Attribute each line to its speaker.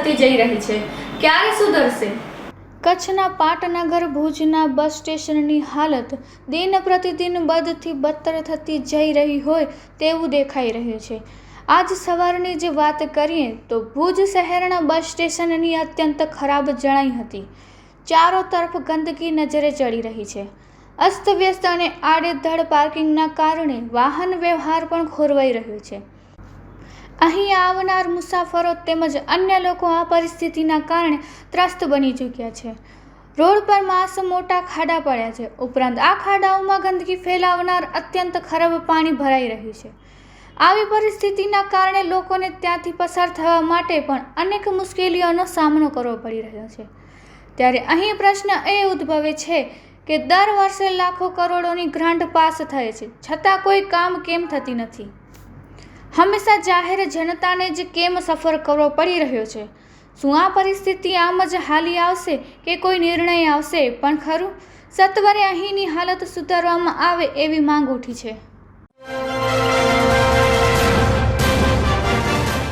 Speaker 1: થતી જઈ રહી છે, ક્યારે સુધરશે? કચ્છના પાટનગર ભુજના બસ સ્ટેશનની હાલત દિન પ્રતિદિન બદથી બદતર થતી જઈ રહી હોય તેવું દેખાઈ રહ્યું છે। આજ સવારની જ વાત કરીએ તો ભુજ શહેરના બસ સ્ટેશનની અત્યંત ખરાબ જણાઈ હતી। ચારો તરફ ગંદકી નજરે ચડી રહી છે। અસ્તવ્યસ્ત અને આડેધડ પાર્કિંગના કારણે વાહન વ્યવહાર પણ ખોરવાઈ રહ્યો છે। અહીં આવનાર મુસાફરો તેમજ અન્ય લોકો આ પરિસ્થિતિના કારણે ત્રસ્ત બની ચૂક્યા છે। રોડ પર માસ મોટા ખાડા પડ્યા છે। ઉપરાંત આ ખાડાઓમાં ગંદકી ફેલાવનાર અત્યંત ખરાબ પાણી ભરાઈ રહ્યું છે। આવી પરિસ્થિતિના કારણે લોકોને ત્યાંથી પસાર થવા માટે પણ અનેક મુશ્કેલીઓનો સામનો કરવો પડી રહ્યો છે। ત્યારે અહીં પ્રશ્ન એ ઉદ્ભવે છે કે દર વર્ષે લાખો કરોડોની ગ્રાન્ટ પાસ થાય છે, છતાં કોઈ કામ કેમ થતી નથી? હંમેશા જાહેર જનતાને જ કેમ સફર કરવો પડી રહ્યો છે? શું આ પરિસ્થિતિ આમ જ હાલી આવશે કે કોઈ નિર્ણય આવશે પણ ખરું? સત્વરે અહીંની હાલત સુધારવામાં આવે એવી માંગ ઉઠી છે।